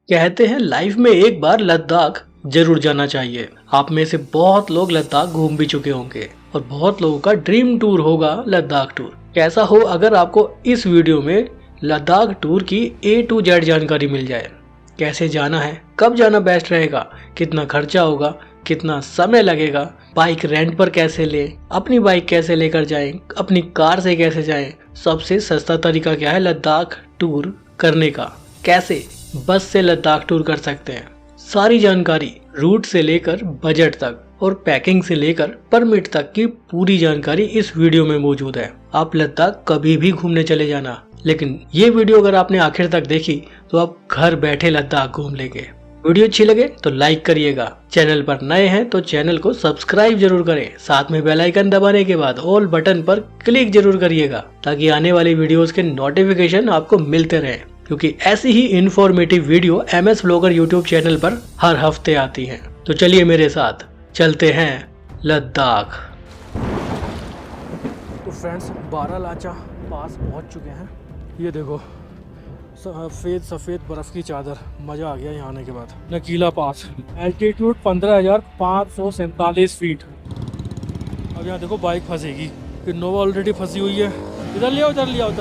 कहते हैं लाइफ में एक बार लद्दाख जरूर जाना चाहिए। आप में से बहुत लोग लद्दाख घूम भी चुके होंगे और बहुत लोगों का ड्रीम टूर होगा लद्दाख टूर। कैसा हो अगर आपको इस वीडियो में लद्दाख टूर की A to Z जानकारी मिल जाए। कैसे जाना है, कब जाना बेस्ट रहेगा, कितना खर्चा होगा, कितना समय लगेगा, बाइक रेंट पर कैसे लें, अपनी बाइक कैसे लेकर जाएं, अपनी कार से कैसे जाएं, सबसे सस्ता तरीका क्या है लद्दाख टूर करने का, कैसे बस से लद्दाख टूर कर सकते हैं। सारी जानकारी रूट से लेकर बजट तक और पैकिंग से लेकर परमिट तक की पूरी जानकारी इस वीडियो में मौजूद है। आप लद्दाख कभी भी घूमने चले जाना, लेकिन ये वीडियो अगर आपने आखिर तक देखी तो आप घर बैठे लद्दाख घूम लेंगे। वीडियो अच्छी लगे तो लाइक करिएगा, चैनल पर नए हैं तो चैनल को सब्सक्राइब जरूर करें, साथ में बेल आइकन दबाने के बाद ऑल बटन पर क्लिक जरूर करिएगा ताकि आने वाली वीडियोस के नोटिफिकेशन आपको मिलते रहे, क्योंकि ऐसी ही informative video MS vlogger YouTube channel पर हर हफ्ते आती हैं। तो चलिए मेरे साथ चलते हैं लद्दाख। तो फ्रेंड्स बारालाचा पास पहुंच चुके हैं। ये देखो सफ़ेद बर्फ़ की चादर, मज़ा आ गया यहाँ आने के बाद। नकीला पास, एल्टीट्यूड 15,547 फीट। अब यहाँ देखो बाइक फंसेगी, इनोवा ऑलरेडी फंसी हुई है। इधर ले आओ।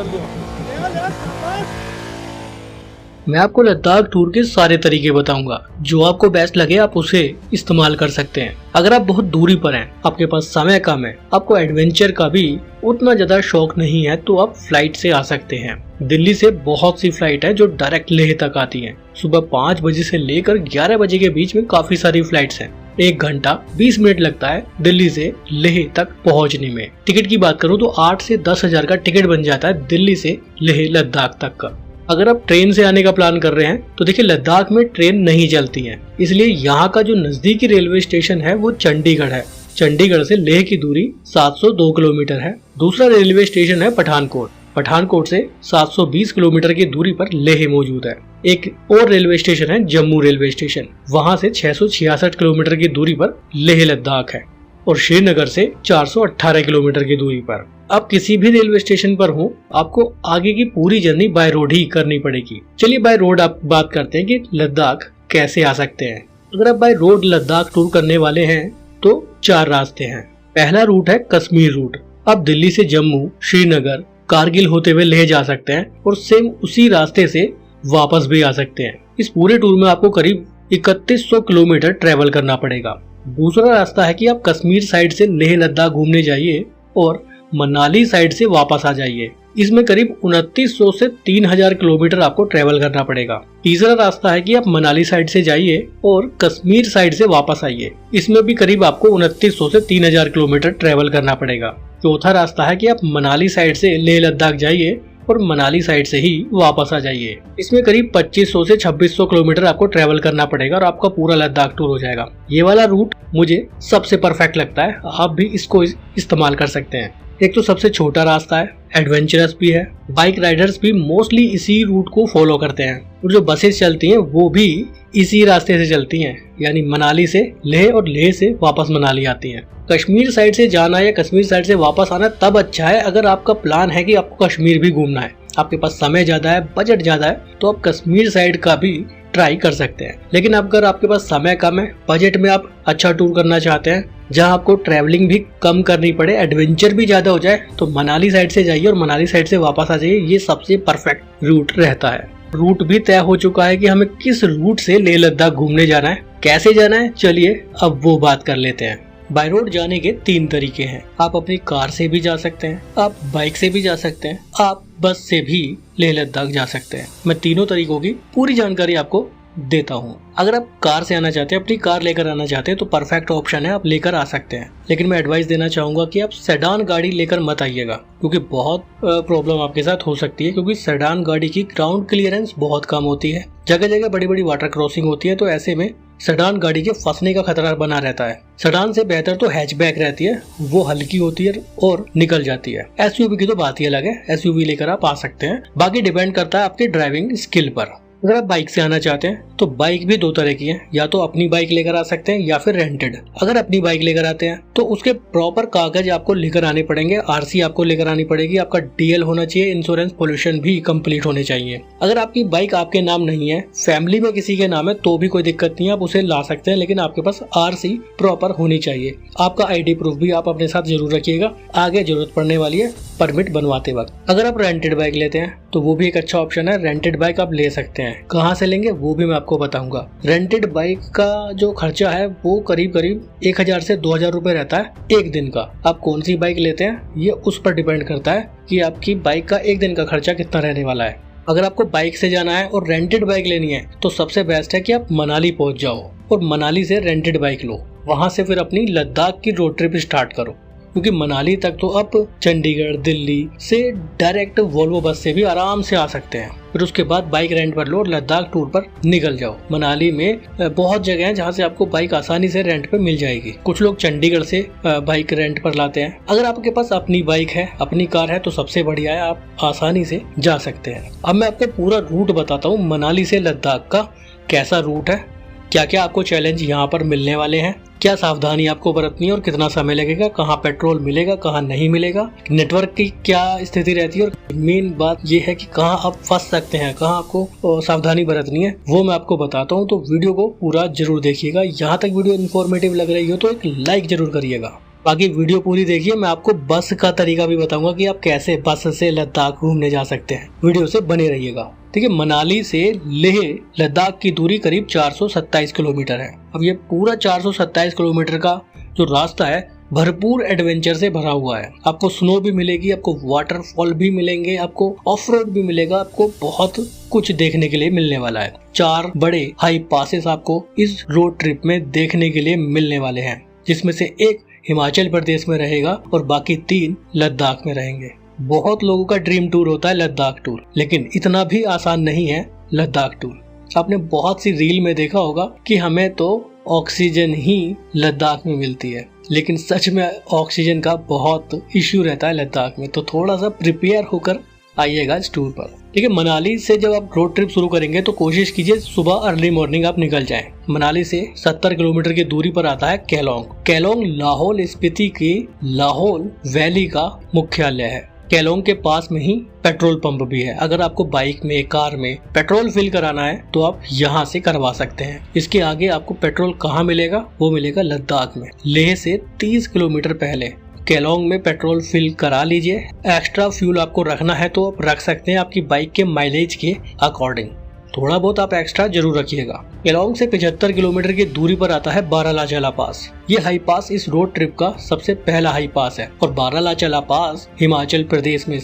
मैं आपको लद्दाख टूर के सारे तरीके बताऊंगा, जो आपको बेस्ट लगे आप उसे इस्तेमाल कर सकते हैं। अगर आप बहुत दूरी पर हैं, आपके पास समय कम है, आपको एडवेंचर का भी उतना ज्यादा शौक नहीं है, तो आप फ्लाइट से आ सकते हैं। दिल्ली से बहुत सी फ्लाइट है जो डायरेक्ट लेह तक आती हैं। सुबह 5 बजे से लेकर 11 बजे के बीच में काफी सारी फ्लाइट्स हैं। 1 घंटा 20 मिनट लगता है दिल्ली से लेह तक पहुंचने में। टिकट की बात करूं तो 8 से 10 हजार का टिकट बन जाता है दिल्ली से लेह लद्दाख तक का। अगर आप ट्रेन से आने का प्लान कर रहे हैं तो देखिए लद्दाख में ट्रेन नहीं चलती है, इसलिए यहाँ का जो नजदीकी रेलवे स्टेशन है वो चंडीगढ़ है। चंडीगढ़ से लेह की दूरी 702 किलोमीटर है। दूसरा रेलवे स्टेशन है पठानकोट से 720 किलोमीटर की दूरी पर लेह मौजूद है। एक और रेलवे स्टेशन है जम्मू रेलवे स्टेशन, वहाँ से 666 किलोमीटर की दूरी पर लेह लद्दाख है। और श्रीनगर से 418 किलोमीटर की दूरी पर। आप किसी भी रेलवे स्टेशन पर हो, आपको आगे की पूरी जर्नी बाय रोड ही करनी पड़ेगी। चलिए बाय रोड आप बात करते हैं कि लद्दाख कैसे आ सकते हैं। अगर आप बाय रोड लद्दाख टूर करने वाले हैं तो 4 रास्ते हैं। पहला रूट है कश्मीर रूट। आप दिल्ली से जम्मू, श्रीनगर, कारगिल होते हुए लेह जा सकते हैं और सेम उसी रास्ते से वापस भी आ सकते हैं। इस पूरे टूर में आपको करीब 3100 किलोमीटर ट्रेवल करना पड़ेगा। दूसरा रास्ता है कि आप कश्मीर साइड से लेह लद्दाख घूमने जाइए और मनाली साइड से वापस आ जाइए। इसमें करीब 2900 से 3000 किलोमीटर आपको ट्रेवल करना पड़ेगा। तीसरा रास्ता है कि आप मनाली साइड से जाइए और कश्मीर साइड से वापस आइए। इसमें भी करीब आपको 2900 से 3000 किलोमीटर ट्रेवल करना पड़ेगा। चौथा रास्ता है कि आप मनाली साइड से लेह लद्दाख जाइए और मनाली साइड से ही वापस आ जाइए। इसमें करीब 2500 से 2600 किलोमीटर आपको ट्रेवल करना पड़ेगा और आपका पूरा लद्दाख टूर हो जाएगा। ये वाला रूट मुझे सबसे परफेक्ट लगता है, आप भी इसको इस्तेमाल कर सकते हैं। एक तो सबसे छोटा रास्ता है, एडवेंचरस भी है, बाइक राइडर्स भी मोस्टली इसी रूट को फॉलो करते हैं और जो बसेस चलती हैं वो भी इसी रास्ते से चलती हैं, यानी मनाली से लेह और लेह से वापस मनाली आती हैं। कश्मीर साइड से जाना या कश्मीर साइड से वापस आना तब अच्छा है अगर आपका प्लान है कि आपको कश्मीर भी घूमना है, आपके पास समय ज्यादा है, बजट ज्यादा है, तो आप कश्मीर साइड का भी ट्राई कर सकते हैं। लेकिन अगर आपके पास समय कम है, बजट में आप अच्छा टूर करना चाहते हैं जहां आपको ट्रैवलिंग भी कम करनी पड़े, एडवेंचर भी ज्यादा हो जाए, तो मनाली साइड से जाइए और मनाली साइड से वापस आ जाइए। ये सबसे परफेक्ट रूट रहता है। रूट भी तय हो चुका है कि हमें किस रूट से लेह लद्दाख घूमने जाना है, कैसे जाना है। चलिए अब वो बात कर लेते हैं। बाय रोड जाने के 3 तरीके हैं। आप अपनी कार से भी जा सकते हैं, आप बाइक से भी जा सकते हैं, आप बस से भी लेह लद्दाख जा सकते हैं। मैं तीनों तरीकों की पूरी जानकारी आपको देता हूँ। अगर आप कार से आना चाहते हैं, अपनी कार लेकर आना चाहते हैं तो परफेक्ट ऑप्शन है, आप लेकर आ सकते हैं। लेकिन मैं एडवाइस देना चाहूंगा कि आप सेडान गाड़ी लेकर मत आइएगा, क्योंकि बहुत प्रॉब्लम आपके साथ हो सकती है। क्योंकि सेडान गाड़ी की ग्राउंड क्लियरेंस बहुत कम होती है, जगह जगह बड़ी बड़ी वाटर क्रॉसिंग होती है, तो ऐसे में सेडान गाड़ी के फंसने का खतरा बना रहता है। सेडान से बेहतर तो हैचबैक रहती है, वो हल्की होती है और निकल जाती है। SUV की तो बात ही अलग है, SUV लेकर आप आ सकते हैं। बाकी डिपेंड करता है आपके ड्राइविंग स्किल पर। अगर आप बाइक से आना चाहते हैं तो बाइक भी दो तरह की है, या तो अपनी बाइक लेकर आ सकते हैं या फिर रेंटेड। अगर अपनी बाइक लेकर आते हैं तो उसके प्रॉपर कागज आपको लेकर आने पड़ेंगे, आरसी आपको लेकर आनी पड़ेगी, आपका डीएल होना चाहिए, इंश्योरेंस पोल्यूशन भी कंप्लीट होने चाहिए। अगर आपकी बाइक आपके नाम नहीं है, फैमिली में किसी के नाम है, तो भी कोई दिक्कत नहीं है, आप उसे ला सकते हैं, लेकिन आपके पास आरसी प्रॉपर होनी चाहिए। आपका आईडी प्रूफ भी आप अपने साथ जरूर रखिएगा, आगे जरूरत पड़ने वाली है परमिट बनवाते वक्त। अगर आप रेंटेड बाइक लेते हैं तो वो भी एक अच्छा ऑप्शन है, रेंटेड बाइक आप ले सकते हैं। कहाँ से लेंगे वो भी मैं आपको बताऊंगा। रेंटेड बाइक का जो खर्चा है वो करीब 1000 से 2000 रुपए रहता है एक दिन का। आप कौन सी बाइक लेते हैं ये उस पर डिपेंड करता है कि आपकी बाइक का एक दिन का खर्चा कितना रहने वाला है। अगर आपको बाइक से जाना है और रेंटेड बाइक लेनी है तो सबसे बेस्ट है कि आप मनाली पहुंच जाओ और मनाली से रेंटेड बाइक लो, वहां से फिर अपनी लद्दाख की रोड ट्रिप स्टार्ट करो, क्योंकि मनाली तक तो आप चंडीगढ़ दिल्ली से डायरेक्ट वोल्वो बस से भी आराम से आ सकते हैं। फिर उसके बाद बाइक रेंट पर लो और लद्दाख टूर पर निकल जाओ। मनाली में बहुत जगह है जहाँ से आपको बाइक आसानी से रेंट पे मिल जाएगी। कुछ लोग चंडीगढ़ से बाइक रेंट पर लाते हैं। अगर आपके पास अपनी बाइक है, अपनी कार है, तो सबसे बढ़िया है, आप आसानी से जा सकते हैं। अब मैं आपको पूरा रूट बताता हूँ मनाली से लद्दाख का, कैसा रूट है, क्या क्या आपको चैलेंज यहाँ पर मिलने वाले हैं, क्या सावधानी आपको बरतनी है और कितना समय लगेगा, कहाँ पेट्रोल मिलेगा, कहाँ नहीं मिलेगा, नेटवर्क की क्या स्थिति रहती है, और मेन बात ये है कि कहाँ आप फंस सकते हैं, कहाँ आपको सावधानी बरतनी है, वो मैं आपको बताता हूँ। तो वीडियो को पूरा जरूर देखिएगा। यहाँ तक वीडियो इन्फॉर्मेटिव लग रही हो तो एक लाइक जरूर करिएगा। बाकी वीडियो पूरी देखिए, मैं आपको बस का तरीका भी बताऊंगा कि आप कैसे बस से लद्दाख घूमने जा सकते हैं। वीडियो से बने रहिएगा। ठीक है, मनाली से लेह लद्दाख की दूरी करीब 427 किलोमीटर है। अब ये पूरा 427 किलोमीटर का जो रास्ता है भरपूर एडवेंचर से भरा हुआ है। आपको स्नो भी मिलेगी, आपको वाटरफॉल भी मिलेंगे, आपको ऑफ रोड भी मिलेगा, आपको बहुत कुछ देखने के लिए मिलने वाला है। 4 बड़े हाई पासेस आपको इस रोड ट्रिप में देखने के लिए मिलने वाले हैं, जिसमें से एक हिमाचल प्रदेश में रहेगा और बाकी 3 लद्दाख में रहेंगे। बहुत लोगों का ड्रीम टूर होता है लद्दाख टूर, लेकिन इतना भी आसान नहीं है लद्दाख टूर। आपने बहुत सी रील में देखा होगा कि हमें तो ऑक्सीजन ही लद्दाख में मिलती है, लेकिन सच में ऑक्सीजन का बहुत इश्यू रहता है लद्दाख में। तो थोड़ा सा प्रिपेयर होकर आइएगा इस टूर पर। ठीक है, मनाली से जब आप रोड ट्रिप शुरू करेंगे तो कोशिश कीजिए सुबह अर्ली मॉर्निंग आप निकल जाएं। मनाली से 70 किलोमीटर की दूरी पर आता है केलोंग। केलोंग लाहौल स्पीति की लाहौल वैली का मुख्यालय है। केलोंग के पास में ही पेट्रोल पंप भी है। अगर आपको बाइक में, कार में पेट्रोल फिल कराना है तो आप यहाँ से करवा सकते हैं। इसके आगे आपको पेट्रोल कहाँ मिलेगा, वो मिलेगा लद्दाख में। लेह से 30 किलोमीटर पहले केलोंग में पेट्रोल फिल करा लीजिए। एक्स्ट्रा फ्यूल आपको रखना है तो आप रख सकते हैं आपकी बाइक के माइलेज के अकॉर्डिंग। थोड़ा बहुत आप एक्स्ट्रा जरूर रखिएगा। केलोंग से 75 किलोमीटर की दूरी पर आता है बारालाचाला पास। ये हाई पास इस रोड ट्रिप का सबसे पहला हाई पास है और बारालाचाला पास हिमाचल प्रदेश में।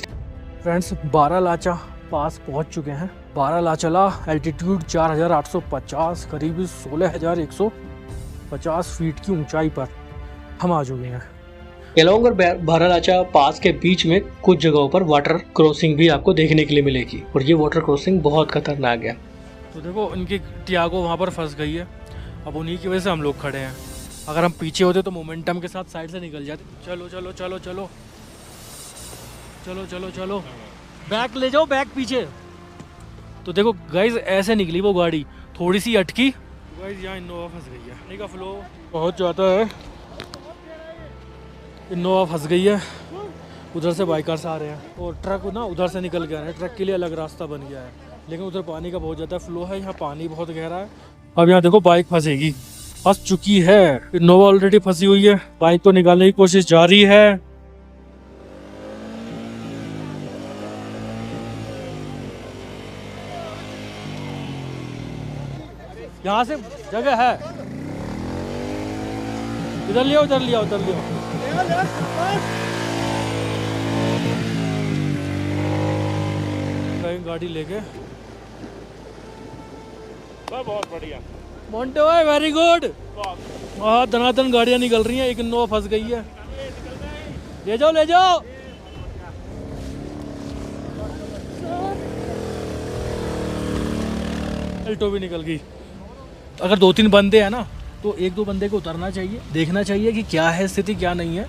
फ्रेंड्स, बारालाचा पास पहुंच चुके हैं। बारालाचाला एल्टीट्यूड 4850 करीब 16150 फीट की ऊंचाई पर हम आ चुके हैं। केलोंग और बारालाचा पास के बीच में कुछ जगहों पर वाटर क्रॉसिंग भी आपको देखने के लिए मिलेगी और ये वाटर क्रॉसिंग बहुत खतरनाक है। तो देखो, इनकी टियागो वहाँ पर फंस गई है। अब उन्हीं की वजह से हम लोग खड़े हैं। अगर हम पीछे होते तो मोमेंटम के साथ साइड से निकल जाते। चलो चलो चलो चलो चलो चलो चलो, बैक ले जाओ, बैक पीछे। तो देखो गाइज, ऐसे निकली वो गाड़ी, थोड़ी सी अटकी। गाइज, यहाँ इनोवा फंस गई है। पानी का फ्लो बहुत जाता है, इनोवा फंस गई है। उधर से बाइकर्स आ रहे हैं और ट्रक ना उधर से निकल गया है। ट्रक के लिए अलग रास्ता बन गया है, लेकिन उधर पानी का बहुत ज़्यादा फ्लो है। यहाँ पानी बहुत गहरा है। अब यहाँ देखो, बाइक फंसेगी, फंस चुकी है। इनोवा ऑलरेडी फंसी हुई है। बाइक को निकालने की कोशिश जारी है। यहाँ से जगह है, इधर लियो, उधर लियो, उधर लियो। गाड़ी लेके बहुत बढ़िया। मोंटे भाई, वेरी गुड। हाँ, धनाधन गाड़ियाँ निकल रही हैं। एक इनोवा फंस गई है। ले जाओ, ले जाओ। अल्टो भी निकल गई। अगर 2-3 बंदे हैं ना तो 1-2 बंदे को उतरना चाहिए, देखना चाहिए कि क्या है स्थिति, क्या नहीं है।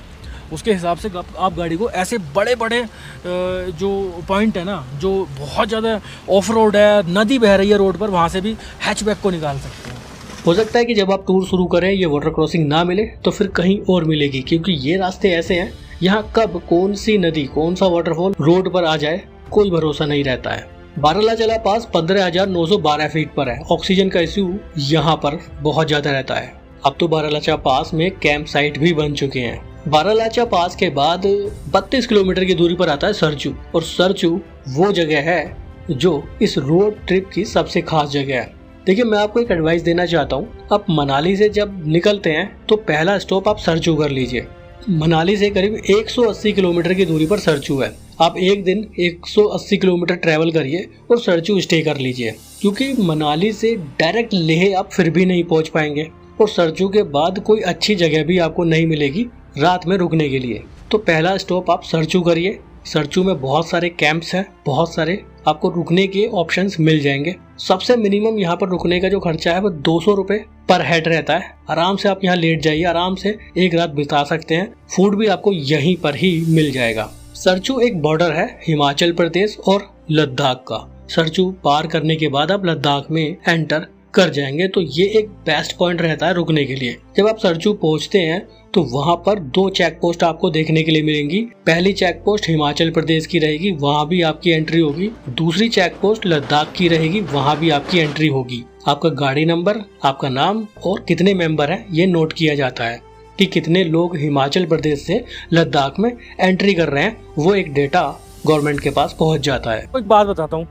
उसके हिसाब से आप गाड़ी को ऐसे बड़े बड़े जो पॉइंट है ना, जो बहुत ज़्यादा ऑफ रोड है, नदी बह रही है रोड पर, वहाँ से भी हैचबैक को निकाल सकते हैं। हो सकता है कि जब आप टूर शुरू करें ये वाटर क्रॉसिंग ना मिले तो फिर कहीं और मिलेगी, क्योंकि ये रास्ते ऐसे हैं यहाँ कब कौन सी नदी कौन सा वाटरफॉल रोड पर आ जाए कोई भरोसा नहीं रहता है। बारालाचा पास 15,912 फीट पर है। ऑक्सीजन का इश्यू यहाँ पर बहुत ज्यादा रहता है। अब तो बारालाचा पास में कैंप साइट भी बन चुके हैं। बारालाचा पास के बाद 32 किलोमीटर की दूरी पर आता है सरचू, और सरचू वो जगह है जो इस रोड ट्रिप की सबसे खास जगह है। देखिए, मैं आपको एक एडवाइस देना चाहता हूँ। आप मनाली से जब निकलते हैं तो पहला स्टॉप आप सरचू कर लीजिए। मनाली से करीब 180 किलोमीटर की दूरी पर सरचू है। आप एक दिन 180 किलोमीटर ट्रैवल करिए और सरचू स्टे कर लीजिए, क्योंकि मनाली से डायरेक्ट लेह आप फिर भी नहीं पहुंच पाएंगे, और सरचू के बाद कोई अच्छी जगह भी आपको नहीं मिलेगी रात में रुकने के लिए। तो पहला स्टॉप आप सरचू करिए। सरचू में बहुत सारे कैंप्स हैं, बहुत सारे आपको रुकने के ऑप्शंस मिल जाएंगे। सबसे मिनिमम यहाँ पर रुकने का जो खर्चा है वो 200 रुपए पर हेड रहता है। आराम से आप यहाँ लेट जाइए, आराम से एक रात बिता सकते हैं। फूड भी आपको यहीं पर ही मिल जाएगा। सरचू एक बॉर्डर है हिमाचल प्रदेश और लद्दाख का। सरचू पार करने के बाद आप लद्दाख में एंटर कर जाएंगे, तो ये एक बेस्ट पॉइंट रहता है रुकने के लिए। जब आप सरचू पहुंचते हैं तो वहां पर 2 चेक पोस्ट आपको देखने के लिए मिलेंगी। पहली चेक पोस्ट हिमाचल प्रदेश की रहेगी, वहां भी आपकी एंट्री होगी। दूसरी चेक पोस्ट लद्दाख की रहेगी, वहां भी आपकी एंट्री होगी। आपका गाड़ी नंबर, आपका नाम और कितने मेंबर हैं ये नोट किया जाता है कि कितने लोग हिमाचल प्रदेश से लद्दाख में एंट्री कर रहे हैं। वो एक डेटा गवर्नमेंट के पास पहुंच जाता है। एक बात बताता हूँ,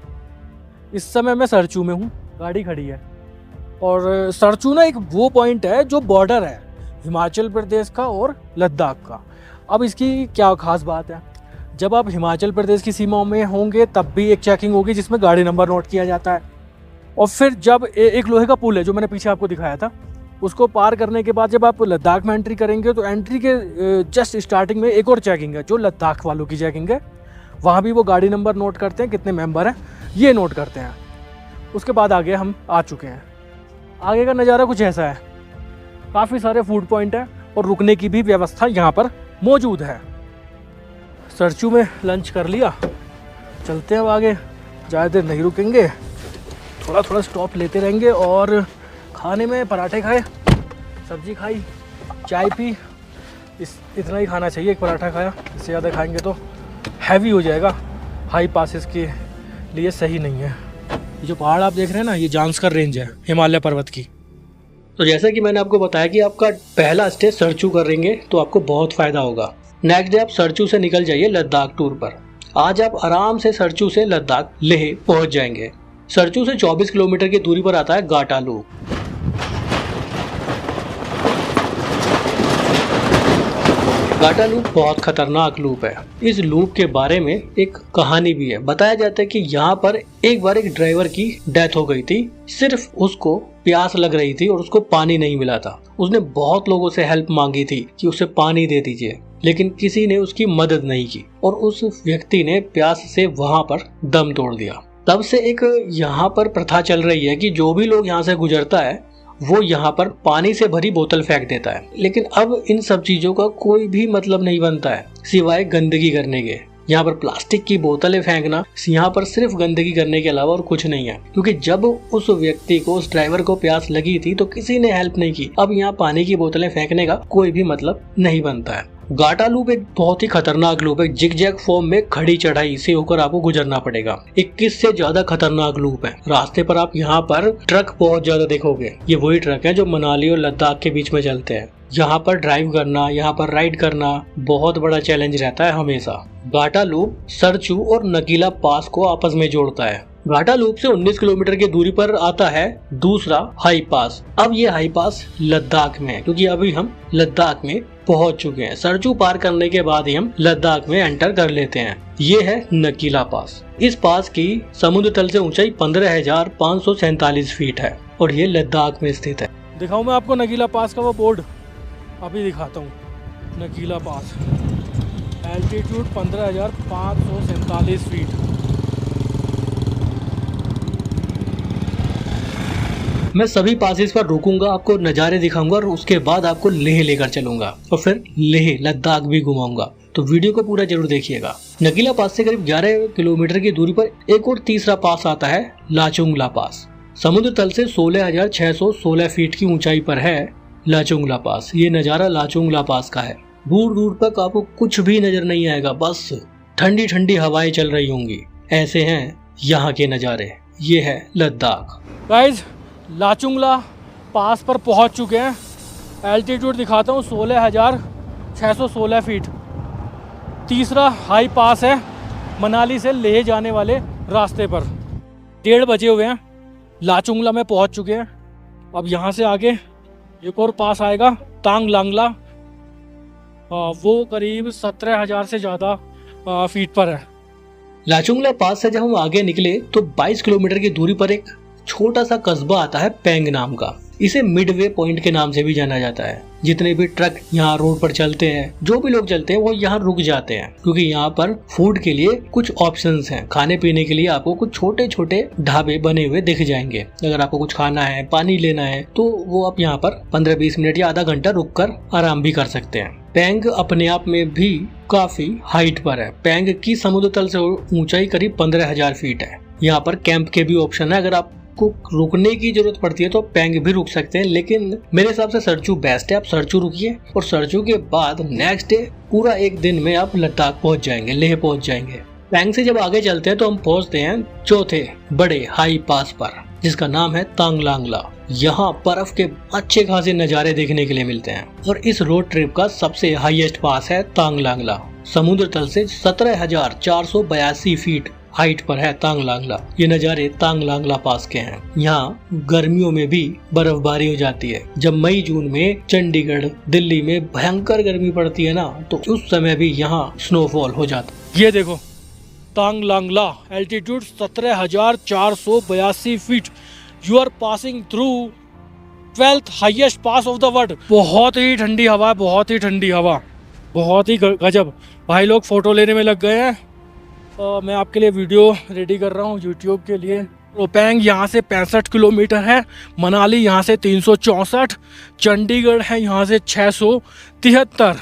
इस समय मैं सरचू में हूँ, गाड़ी खड़ी है, और सरचू ना एक वो पॉइंट है जो बॉर्डर है हिमाचल प्रदेश का और लद्दाख का। अब इसकी क्या खास बात है, जब आप हिमाचल प्रदेश की सीमाओं में होंगे तब भी एक चेकिंग होगी जिसमें गाड़ी नंबर नोट किया जाता है, और फिर जब एक लोहे का पुल है जो मैंने पीछे आपको दिखाया था, उसको पार करने के बाद जब आप लद्दाख में एंट्री करेंगे तो एंट्री के जस्ट स्टार्टिंग में एक और चेकिंग है जो लद्दाख वालों की चेकिंग है। वहाँ भी वो गाड़ी नंबर नोट करते हैं, कितने मेंबर हैं ये नोट करते हैं। उसके बाद आगे हम आ चुके हैं। आगे का नज़ारा कुछ ऐसा है, काफ़ी सारे फूड पॉइंट है और रुकने की भी व्यवस्था यहाँ पर मौजूद है। सरचू में लंच कर लिया, चलते हैं अब आगे। ज़्यादा देर नहीं रुकेंगे, थोड़ा थोड़ा स्टॉप लेते रहेंगे, और खाने में पराठे खाए, सब्जी खाई, चाय पी, इतना ही खाना चाहिए। एक पराठा खाया, इससे ज़्यादा खाएंगे तो हैवी हो जाएगा, हाई पासेस के लिए सही नहीं है। ये जो पहाड़ आप देख रहे हैं ना, ये जांस्कर रेंज है हिमालय पर्वत की। तो जैसा कि मैंने आपको बताया कि आपका पहला स्टे सरचू करेंगे तो आपको बहुत फायदा होगा। नेक्स्ट डे आप सरचू से निकल जाइए लद्दाख टूर पर। आज आप आराम से सरचू से लद्दाख लेह पहुंच जाएंगे। सरचू से 24 किलोमीटर की दूरी पर आता है गाटा लूप। गाटा लूप बहुत खतरनाक लूप है। इस लूप के बारे में एक कहानी भी है। बताया जाता है कि यहाँ पर एक बार एक ड्राइवर की डेथ हो गई थी। सिर्फ उसको प्यास लग रही थी और उसको पानी नहीं मिला था। उसने बहुत लोगों से हेल्प मांगी थी कि उसे पानी दे दीजिए, लेकिन किसी ने उसकी मदद नहीं की और उस व्यक्ति ने प्यास से वहां पर दम तोड़ दिया। तब से एक यहाँ पर प्रथा चल रही है कि जो भी लोग यहाँ से गुजरता है वो यहाँ पर पानी से भरी बोतल फेंक देता है। लेकिन अब इन सब चीजों का कोई भी मतलब नहीं बनता है सिवाय गंदगी करने के। यहाँ पर प्लास्टिक की बोतलें फेंकना यहाँ पर सिर्फ गंदगी करने के अलावा और कुछ नहीं है, क्योंकि जब उस व्यक्ति को, उस ड्राइवर को प्यास लगी थी तो किसी ने हेल्प नहीं की। अब यहाँ पानी की बोतलें फेंकने का कोई भी मतलब नहीं बनता है। गाटा लूप एक बहुत ही खतरनाक लूप है। जिग-जैग फॉर्म में खड़ी चढ़ाई से होकर आपको गुजरना पड़ेगा। 21 से ज्यादा खतरनाक लूप है। रास्ते पर आप यहाँ पर ट्रक बहुत ज्यादा देखोगे। ये वही ट्रक है जो मनाली और लद्दाख के बीच में चलते हैं। यहाँ पर ड्राइव करना, यहाँ पर राइड करना बहुत बड़ा चैलेंज रहता है हमेशा। गाटा लूप सरचू और नकीला पास को आपस में जोड़ता है। गाटा लूप से 19 किलोमीटर की दूरी पर आता है दूसरा हाई पास। अब ये हाई पास लद्दाख में है, क्योंकि अभी हम लद्दाख में पहुंच चुके हैं। सरचू पार करने के बाद ही हम लद्दाख में एंटर कर लेते हैं। ये है नकीला पास। इस पास की समुद्र तल से ऊंचाई 15,547 फीट है और ये लद्दाख में स्थित है। दिखाऊं मैं आपको नकीला पास का वो बोर्ड, अभी दिखाता हूँ। नकीला पास एल्टीट्यूड 15,547 फीट। मैं सभी पासेस पर रुकूंगा, आपको नज़ारे दिखाऊंगा और उसके बाद आपको लेह लेकर चलूंगा और फिर लेह लद्दाख भी घुमाऊंगा। तो वीडियो को पूरा जरूर देखिएगा। नकीला पास से करीब 11 किलोमीटर की दूरी पर एक और तीसरा पास आता है लाचुंगला पास। समुद्र तल से 16,616 फीट की ऊंचाई पर है लाचुंगला पास। ये नज़ारा लाचुंगला पास का है। दूर दूर तक आपको कुछ भी नजर नहीं आएगा, बस ठंडी ठंडी हवाएं चल रही होंगी। ऐसे हैं यहाँ के नज़ारे। ये है लद्दाख। गाइस लाचुंगला पास पर पहुँच चुके हैं। एल्टीट्यूड दिखाता हूँ 16,616 फीट। तीसरा हाई पास है मनाली से लेह जाने वाले रास्ते पर। 1:30 बजे हुए हैं, लाचुंगला में पहुंच चुके हैं। अब यहाँ से आगे एक और पास आएगा तांग लांगला, वो करीब 17,000 से ज़्यादा फीट पर है। लाचुंगला पास से जब हम आगे निकले तो 22 किलोमीटर की दूरी पर एक छोटा सा कस्बा आता है पेंग नाम का। इसे मिडवे पॉइंट के नाम से भी जाना जाता है। जितने भी ट्रक यहाँ रोड पर चलते हैं, जो भी लोग चलते हैं, वो यहाँ रुक जाते हैं क्योंकि यहाँ पर फूड के लिए कुछ ऑप्शंस हैं। खाने पीने के लिए आपको कुछ छोटे छोटे ढाबे बने हुए दिख जाएंगे। अगर आपको कुछ खाना है, पानी लेना है, तो वो आप यहाँ पर 15-20 मिनट या आधा घंटा रुक कर आराम भी कर सकते हैं। पेंग अपने आप में भी काफी हाइट पर है। पेंग की समुद्र तल से ऊंचाई करीब 15,000 फीट है। यहाँ पर कैंप के भी ऑप्शन है। अगर आप को रुकने की जरूरत पड़ती है तो पेंग भी रुक सकते हैं, लेकिन मेरे हिसाब से सरचू बेस्ट है। आप सरचू रुकिए और सरचू के बाद नेक्स्ट डे पूरा एक दिन में आप लद्दाख पहुंच जाएंगे, लेह पहुंच जाएंगे। पेंग से जब आगे चलते हैं तो हम पहुंचते हैं चौथे बड़े हाई पास पर, जिसका नाम है तांग लांगला। यहाँ बर्फ के अच्छे खासे नज़ारे देखने के लिए मिलते हैं और इस रोड ट्रिप का सबसे हाईएस्ट पास है तांग लांगला। समुद्र तल से 17,482 फीट हाइट पर है तांग लांगला। ये नज़ारे तांग लांगला पास के हैं। यहाँ गर्मियों में भी बर्फबारी हो जाती है। जब मई जून में चंडीगढ़ दिल्ली में भयंकर गर्मी पड़ती है ना, तो उस समय भी यहाँ स्नोफॉल हो जाता है। ये देखो Tang Langla, altitude 17,482 feet. You are passing through 12th highest pass of the world. बहुत ही ठंडी हवा, बहुत ही ठंडी हवा, बहुत ही गजब। भाई लोग फोटो लेने में लग गए हैं। मैं आपके लिए वीडियो रेडी कर रहा हूँ यूट्यूब के लिए। पेंग यहाँ से 65 किलोमीटर है, मनाली यहाँ से 364, चंडीगढ़ है यहाँ से 673,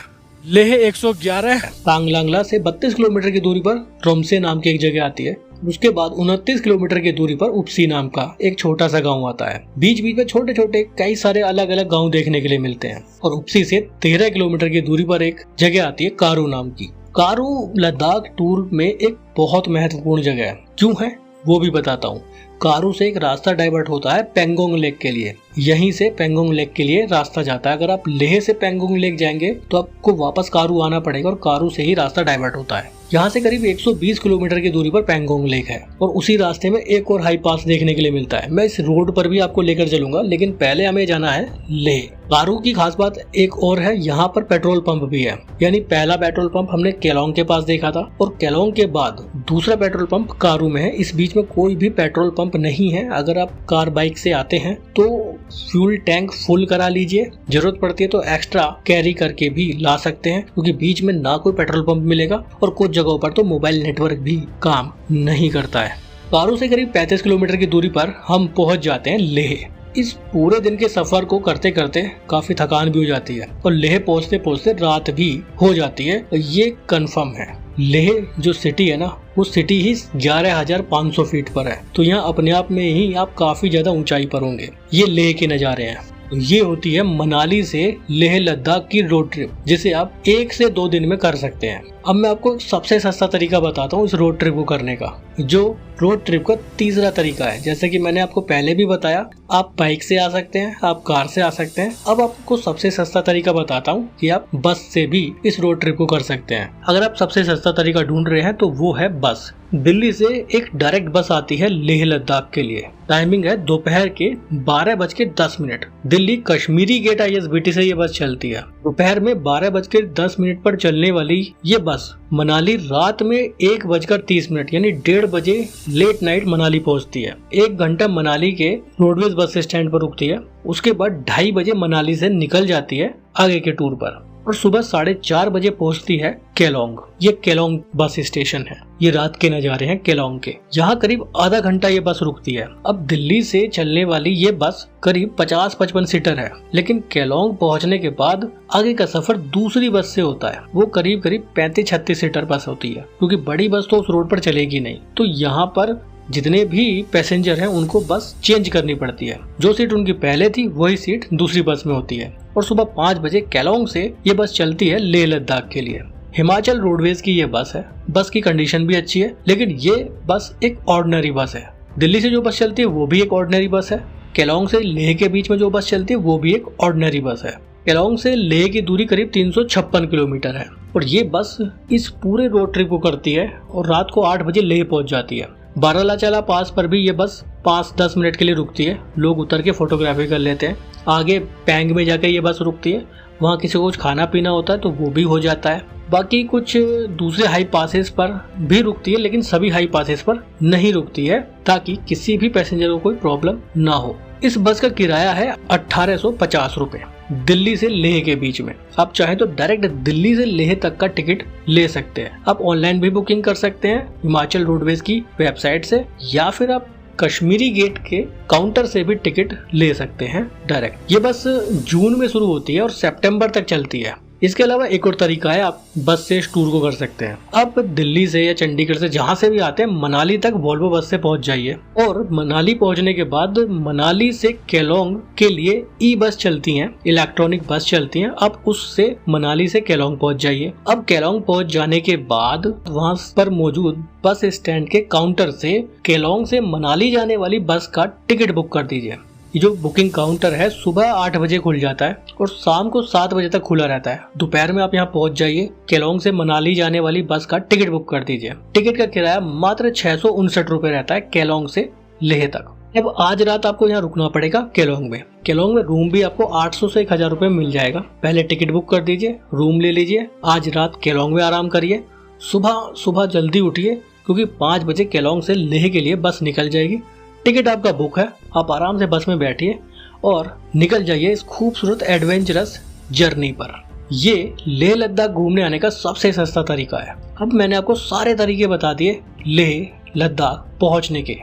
लेह 111। तांग लांगला से 32 किलोमीटर की दूरी पर रोमसे नाम की एक जगह आती है। उसके बाद 29 किलोमीटर की दूरी पर उपसी नाम का एक छोटा सा गांव आता है। बीच बीच में छोटे छोटे कई सारे अलग अलग गांव देखने के लिए मिलते हैं। और उपसी से 13 किलोमीटर की दूरी पर एक जगह आती है कारू नाम की। कारू लद्दाख टूर में एक बहुत महत्वपूर्ण जगह है। क्यों है वो भी बताता हूँ। कारू से एक रास्ता डाइवर्ट होता है पेंगोंग लेक के लिए। यहीं से पेंगोंग लेक के लिए रास्ता जाता है। अगर आप लेह से पेंगोंग लेक जाएंगे तो आपको वापस कारू आना पड़ेगा और कारू से ही रास्ता डाइवर्ट होता है। यहाँ से करीब 120 किलोमीटर की दूरी पर पेंगोंग लेक है और उसी रास्ते में एक और हाई पास देखने के लिए मिलता है। मैं इस रोड पर भी आपको लेकर चलूंगा, लेकिन पहले हमें जाना है लेह। कारू की खास बात एक और है, यहाँ पर पेट्रोल पंप भी है। यानी पहला पेट्रोल पंप हमने केलोंग के पास देखा था और केलोंग के बाद दूसरा पेट्रोल पंप कारू में है। इस बीच में कोई भी पेट्रोल पंप नहीं है। अगर आप कार बाइक से आते हैं तो फ्यूल टैंक फुल करा लीजिए। जरूरत पड़ती है तो एक्स्ट्रा कैरी करके भी ला सकते हैं, क्योंकि बीच में ना कोई पेट्रोल पंप मिलेगा और कुछ जगहों पर तो मोबाइल नेटवर्क भी काम नहीं करता है। कारू से करीब 35 किलोमीटर की दूरी पर हम पहुंच जाते हैं लेह। इस पूरे दिन के सफर को करते करते काफी थकान भी हो जाती है और लेह पहुंचते पहुंचते रात भी हो जाती है। ये कंफर्म है। लेह जो सिटी है ना, वो सिटी ही 11,500 फीट पर है। तो यहाँ अपने आप में ही आप काफी ज्यादा ऊंचाई पर होंगे। ये लेह के नज़ारे हैं। ये होती है मनाली से लेह लद्दाख की रोड ट्रिप, जिसे आप 1 से 2 दिन में कर सकते हैं। अब मैं आपको सबसे सस्ता तरीका बताता हूँ इस रोड ट्रिप को करने का, जो रोड ट्रिप का तीसरा तरीका है। जैसे कि मैंने आपको पहले भी बताया, आप बाइक से आ सकते हैं, आप कार से आ सकते हैं। अब आपको सबसे सस्ता तरीका बताता हूँ कि आप बस से भी इस रोड ट्रिप को कर सकते हैं। अगर आप सबसे सस्ता तरीका ढूंढ रहे हैं तो वो है बस। दिल्ली से एक डायरेक्ट बस आती है लेह लद्दाख के लिए। टाइमिंग है दोपहर के 12:10। दिल्ली कश्मीरी गेट ISBT से ये बस चलती है। दोपहर में 12:10 पर चलने वाली ये बस मनाली रात में 1:30 यानी 1:30 बजे लेट नाइट मनाली पहुंचती है। 1 घंटा मनाली के रोडवेज बस स्टैंड पर रुकती है। उसके बाद 2:30 बजे मनाली से निकल जाती है आगे के टूर पर। और सुबह 4:30 बजे पहुंचती है केलोंग। ये केलोंग बस स्टेशन है। ये रात के नजारे हैं केलोंग के। यहाँ करीब आधा घंटा ये बस रुकती है। अब दिल्ली से चलने वाली ये बस करीब 50-55 सीटर है, लेकिन केलोंग पहुंचने के बाद आगे का सफर दूसरी बस से होता है। वो करीब 35-36 सीटर बस होती है, क्योंकि बड़ी बस तो उस रोड पर चलेगी नहीं। तो यहाँ पर जितने भी पैसेंजर हैं उनको बस चेंज करनी पड़ती है। जो सीट उनकी पहले थी वही सीट दूसरी बस में होती है। और सुबह 5 बजे केलोंग से ये बस चलती है लेह लद्दाख के लिए। हिमाचल रोडवेज की ये बस है। बस की कंडीशन भी अच्छी है, लेकिन ये बस एक ऑर्डिनरी बस है। दिल्ली से जो बस चलती है वो भी एक ऑर्डिनरी बस है। केलोंग से लेह के बीच में जो बस चलती है वो भी एक ऑर्डिनरी बस है। केलोंग से लेह की दूरी करीब 356 किलोमीटर है और ये बस इस पूरे रोड ट्रिप को करती है और रात को 8 बजे लेह पहुंच जाती है। बारालाचाला पास पर भी ये बस 5-10 मिनट के लिए रुकती है। लोग उतर के फोटोग्राफी कर लेते हैं। आगे पैंग में जाकर ये बस रुकती है। वहाँ किसी को कुछ खाना पीना होता है तो वो भी हो जाता है। बाकी कुछ दूसरे हाई पासेस पर भी रुकती है, लेकिन सभी हाई पासेस पर नहीं रुकती है, ताकि किसी भी पैसेंजर को कोई प्रॉब्लम ना हो। इस बस का किराया है 1850 रुपए दिल्ली से लेह के बीच में। आप चाहें तो डायरेक्ट दिल्ली से लेह तक का टिकट ले सकते हैं। आप ऑनलाइन भी बुकिंग कर सकते हैं हिमाचल रोडवेज की वेबसाइट से, या फिर आप कश्मीरी गेट के काउंटर से भी टिकट ले सकते हैं डायरेक्ट। ये बस जून में शुरू होती है और सितंबर तक चलती है। इसके अलावा एक और तरीका है, आप बस से इस टूर को कर सकते हैं। आप दिल्ली से या चंडीगढ़ से जहां से भी आते हैं मनाली तक वोल्वो बस से पहुंच जाइए और मनाली पहुंचने के बाद मनाली से केलोंग के लिए ई बस चलती हैं, इलेक्ट्रॉनिक बस चलती हैं। आप उससे मनाली से केलोंग पहुंच जाइए। अब केलोंग पहुंच जाने के बाद वहां पर मौजूद बस स्टैंड के काउंटर से केलोंग से मनाली जाने वाली बस का टिकट बुक कर दीजिए। ये जो बुकिंग काउंटर है सुबह 8 बजे खुल जाता है और शाम को 7 बजे तक खुला रहता है। दोपहर में आप यहाँ पहुंच जाइए। केलोंग से मनाली जाने वाली बस का टिकट बुक कर दीजिए। टिकट का किराया मात्र 659 रुपए रहता है केलोंग से लेह तक। अब आज रात आपको यहाँ रुकना पड़ेगा केलोंग में। केलोंग में रूम भी आपको 800 से 1000 रुपए मिल जाएगा। पहले टिकट बुक कर दीजिए, रूम ले लीजिए, आज रात केलोंग में आराम करिए। सुबह जल्दी उठिए, क्योंकि 5 बजे केलोंग से लेह के लिए बस निकल जाएगी। टिकट आपका बुक है, आप आराम से बस में बैठिए और निकल जाइए इस खूबसूरत एडवेंचरस जर्नी पर। ये लेह लद्दाख घूमने आने का सबसे सस्ता तरीका है। अब मैंने आपको सारे तरीके बता दिए लेह लद्दाख पहुंचने के।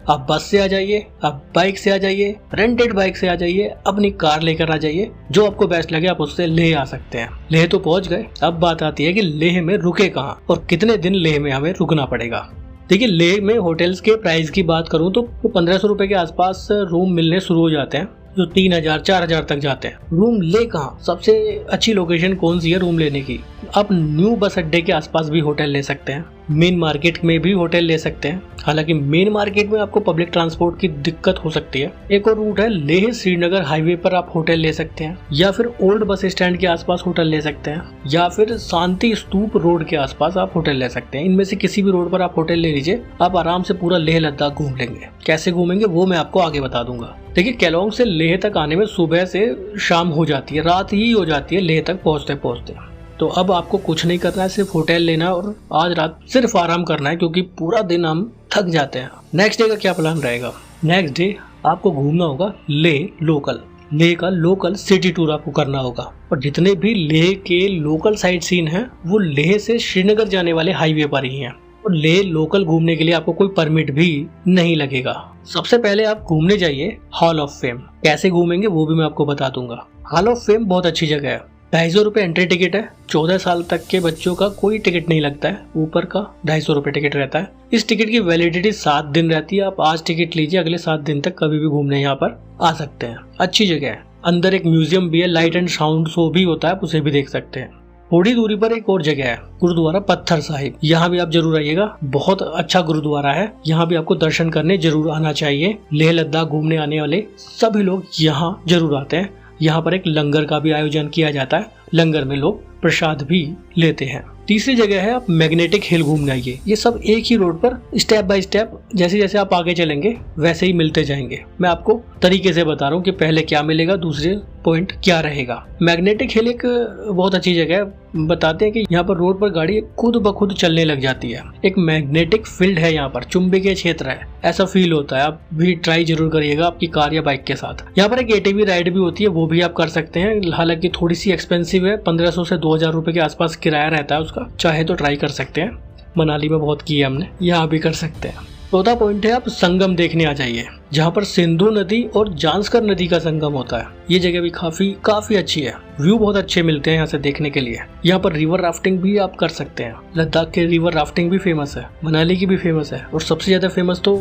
आप बस से आ जाइए, आप बाइक से आ जाइए, रेंटेड बाइक से आ जाइए, अपनी कार लेकर आ जाइए। जो आपको बेस्ट लगे आप उससे लेह आ सकते हैं। लेह तो पहुंच गए, अब बात आती है कि लेह में रुके कहाँ और कितने दिन लेह में हमें रुकना पड़ेगा। देखिए, लेह में होटल्स के प्राइस की बात करूं तो 1500 रुपए के आसपास रूम मिलने शुरू हो जाते हैं, जो 3000-4000 तक जाते हैं। रूम ले कहाँ, सबसे अच्छी लोकेशन कौन सी है रूम लेने की? आप न्यू बस अड्डे के आसपास भी होटल ले सकते हैं, मेन मार्केट में भी होटल ले सकते हैं। हालांकि मेन मार्केट में आपको पब्लिक ट्रांसपोर्ट की दिक्कत हो सकती है। एक और रूट है, लेह श्रीनगर हाईवे पर आप होटल ले सकते हैं, या फिर ओल्ड बस स्टैंड के आसपास होटल ले सकते हैं, या फिर शांति स्तूप रोड के आसपास आप होटल ले सकते हैं। इनमें से किसी भी रोड पर आप होटल ले लीजिए, आप आराम से पूरा लेह लद्दाख घूम लेंगे। कैसे घूमेंगे वो मैं आपको आगे बता दूंगा। देखिए, केलोंग से लेह तक आने में सुबह से शाम हो जाती है, रात ही हो जाती है लेह तक पहुंचते पहुंचते। तो अब आपको कुछ नहीं करना है, सिर्फ होटल लेना और आज रात सिर्फ आराम करना है, क्योंकि पूरा दिन हम थक जाते हैं। नेक्स्ट डे का क्या प्लान रहेगा? नेक्स्ट डे आपको घूमना होगा लेह लोकल। लेह का लोकल सिटी टूर आपको करना होगा और जितने भी लेह के लोकल साइट सीन हैं वो लेह से श्रीनगर जाने वाले हाईवे पर ही हैं। और लेह लोकल घूमने के लिए आपको कोई परमिट भी नहीं लगेगा। सबसे पहले आप घूमने जाइए हॉल ऑफ फेम। कैसे घूमेंगे वो भी मैं आपको बता दूंगा। हॉल ऑफ फेम बहुत अच्छी जगह है। 250 रुपए एंट्री टिकट है। 14 साल तक के बच्चों का कोई टिकट नहीं लगता है, ऊपर का 250 रुपए टिकट रहता है। इस टिकट की वैलिडिटी 7 दिन रहती है। आप आज टिकट लीजिए, अगले 7 दिन तक कभी भी घूमने यहाँ पर आ सकते हैं। अच्छी जगह है। अंदर एक म्यूजियम भी है, लाइट एंड साउंड शो भी होता है, आप उसे भी देख सकते हैं। थोड़ी दूरी पर एक और जगह है, गुरुद्वारा पत्थर साहिब। यहाँ भी आप जरूर आइएगा, बहुत अच्छा गुरुद्वारा है। यहाँ भी आपको दर्शन करने जरूर आना चाहिए। लेह लद्दाख घूमने आने वाले सभी लोग यहाँ जरूर आते हैं। यहाँ पर एक लंगर का भी आयोजन किया जाता है, लंगर में लोग प्रसाद भी लेते हैं। तीसरी जगह है आप मैग्नेटिक हिल घूमने आइए। ये सब एक ही रोड पर स्टेप बाय स्टेप जैसे जैसे आप आगे चलेंगे वैसे ही मिलते जाएंगे। मैं आपको तरीके से बता रहा हूँ कि पहले क्या मिलेगा, दूसरे पॉइंट क्या रहेगा। मैग्नेटिक हिल एक बहुत अच्छी जगह है। बताते हैं कि यहाँ पर रोड पर गाड़ी खुद ब खुद चलने लग जाती है। एक मैग्नेटिक फील्ड है यहाँ पर, चुंबकीय क्षेत्र है, ऐसा फील होता है। आप भी ट्राई जरूर करिएगा आपकी कार या बाइक के साथ। यहाँ पर एक एटीवी राइड भी होती है, वो भी आप कर सकते हैं। हालांकि थोड़ी सी एक्सपेंसिव है, 1500 से 2000 रुपए के आसपास किराया रहता है उसका। चाहे तो ट्राई कर सकते हैं, मनाली में बहुत की है हमने, यहाँ भी कर सकते हैं। चौथा पॉइंट है आप संगम देखने आ जाइए, जहाँ पर सिंधु नदी और जांस्कर नदी का संगम होता है। ये जगह भी काफी अच्छी है, व्यू बहुत अच्छे मिलते हैं यहाँ से देखने के लिए। यहाँ पर रिवर राफ्टिंग भी आप कर सकते हैं। लद्दाख के रिवर राफ्टिंग भी फेमस है, मनाली की भी फेमस है, और सबसे ज्यादा फेमस तो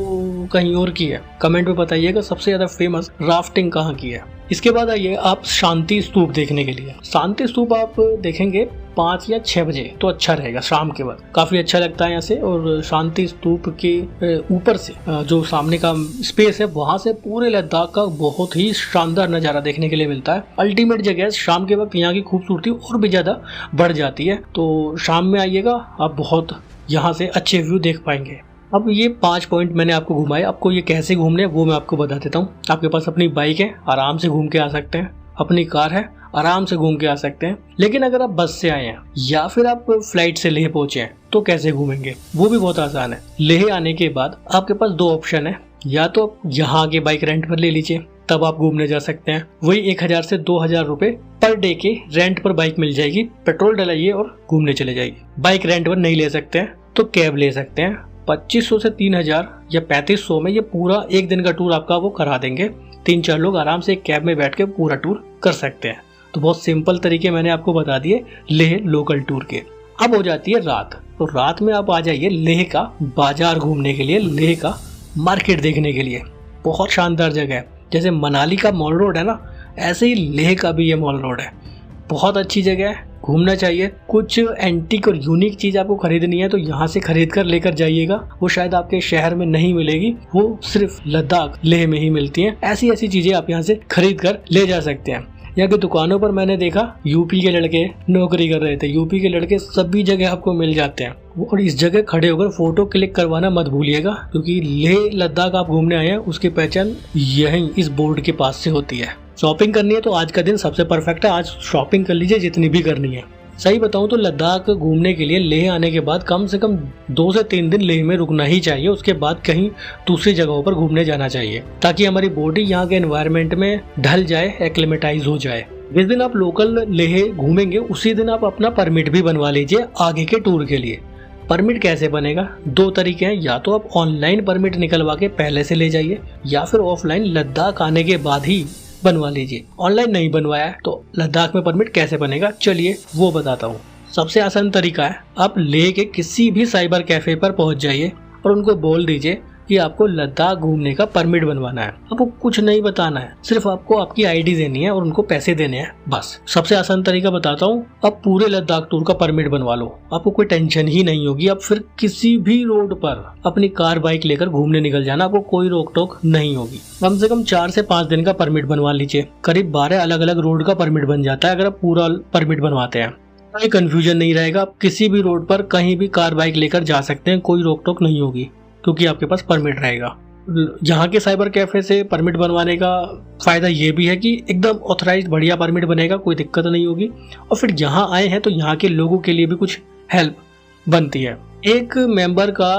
कहीं और की है। कमेंट में बताइएगा सबसे ज्यादा फेमस राफ्टिंग कहाँ की है। इसके बाद आइए आप शांति स्तूप देखने के लिए। शांति स्तूप आप देखेंगे 5 या 6 बजे तो अच्छा रहेगा, शाम के वक्त काफी अच्छा लगता है यहाँ से। और शांति स्तूप के ऊपर से जो सामने का स्पेस है, वहां से पूरे लद्दाख का बहुत ही शानदार नजारा देखने के लिए मिलता है। अल्टीमेट जगह है। शाम के वक्त यहाँ की खूबसूरती और भी ज्यादा बढ़ जाती है, तो शाम में आइएगा आप बहुत यहाँ से अच्छे व्यू देख पाएंगे। अब ये 5 पॉइंट मैंने आपको घुमाए, आपको ये कैसे घूमने वो मैं आपको बता देता हूँ। आपके पास अपनी बाइक है, आराम से घूम के आ सकते हैं। अपनी कार है, आराम से घूम के आ सकते हैं। लेकिन अगर आप बस से आए हैं या फिर आप फ्लाइट से लेह पहुंचे हैं तो कैसे घूमेंगे, वो भी बहुत आसान है। लेह आने के बाद आपके पास 2 ऑप्शन है, या तो आप यहाँ आके बाइक रेंट पर ले लीजिए, तब आप घूमने जा सकते हैं। वही 1000 से 2000 रुपए पर डे के रेंट पर बाइक मिल जाएगी। पेट्रोल डलाइए और घूमने चले जाइए। बाइक रेंट पर नहीं ले सकते हैं तो कैब ले सकते हैं। 2500 से 3000 या 3500 में ये पूरा एक दिन का टूर आपका वो करा देंगे। 3-4 लोग आराम से एक कैब में बैठ के पूरा टूर कर सकते हैं। तो बहुत सिंपल तरीके मैंने आपको बता दिए लेह लोकल टूर के। अब हो जाती है रात, तो रात में आप आ जाइए लेह का बाजार घूमने के लिए, लेह का मार्केट देखने के लिए। बहुत शानदार जगह है। जैसे मनाली का मॉल रोड है ना, ऐसे ही लेह का भी ये मॉल रोड है। बहुत अच्छी जगह है, घूमना चाहिए। कुछ एंटीक और यूनिक चीज आपको खरीदनी है तो यहाँ से खरीद कर लेकर जाइएगा। वो शायद आपके शहर में नहीं मिलेगी, वो सिर्फ लद्दाख लेह में ही मिलती हैं। ऐसी चीजें आप यहाँ से खरीद कर ले जा सकते हैं। यहाँ की दुकानों पर मैंने देखा यूपी के लड़के नौकरी कर रहे थे। यूपी के लड़के सभी जगह आपको मिल जाते हैं। और इस जगह खड़े होकर फोटो क्लिक करवाना मत भूलिएगा, क्योंकि लेह लद्दाख आप घूमने आए हैं उसकी पहचान यहीं इस बोर्ड के पास से होती है। शॉपिंग करनी है तो आज का दिन सबसे परफेक्ट है। आज शॉपिंग कर लीजिए जितनी भी करनी है। सही बताऊं तो लद्दाख घूमने के लिए लेह आने के बाद कम से कम 2 से 3 दिन लेह में रुकना ही चाहिए। उसके बाद कहीं दूसरी जगहों पर घूमने जाना चाहिए, ताकि हमारी बॉडी यहाँ के एनवायरनमेंट में ढल जाए, एक्लिमेटाइज हो जाए। जिस दिन आप लोकल लेह घूमेंगे उसी दिन आप अपना परमिट भी बनवा लीजिए आगे के टूर के लिए। परमिट कैसे बनेगा? 2 तरीके हैं, या तो आप ऑनलाइन परमिट निकलवा के पहले से ले जाइए, या फिर ऑफलाइन लद्दाख आने के बाद ही बनवा लीजिए। ऑनलाइन नहीं बनवाया है तो लद्दाख में परमिट कैसे बनेगा, चलिए वो बताता हूँ। सबसे आसान तरीका है, आप लेह के किसी भी साइबर कैफे पर पहुंच जाइए और उनको बोल दीजिए कि आपको लद्दाख घूमने का परमिट बनवाना है। आपको कुछ नहीं बताना है, सिर्फ आपको आपकी आईडी देनी है और उनको पैसे देने हैं, बस। सबसे आसान तरीका बताता हूँ, आप पूरे लद्दाख टूर का परमिट बनवा लो। आपको कोई टेंशन ही नहीं होगी। आप फिर किसी भी रोड पर अपनी कार बाइक लेकर घूमने निकल जाना, आपको कोई रोक टोक नहीं होगी। कम से कम 4 से 5 दिन का परमिट बनवा लीजिए। करीब 12 अलग अलग रोड का परमिट बन जाता है अगर आप पूरा परमिट बनवाते हैं। कोई कंफ्यूजन नहीं रहेगा। आप किसी भी रोड पर कहीं भी कार बाइक लेकर जा सकते हैं, कोई रोक टोक नहीं होगी, क्योंकि आपके पास परमिट रहेगा। यहाँ के साइबर कैफे से परमिट बनवाने का फायदा ये भी है कि एकदम ऑथराइज्ड बढ़िया परमिट बनेगा, कोई दिक्कत नहीं होगी। और फिर यहाँ आए हैं तो यहाँ के लोगों के लिए भी कुछ हेल्प बनती है। एक मेंबर का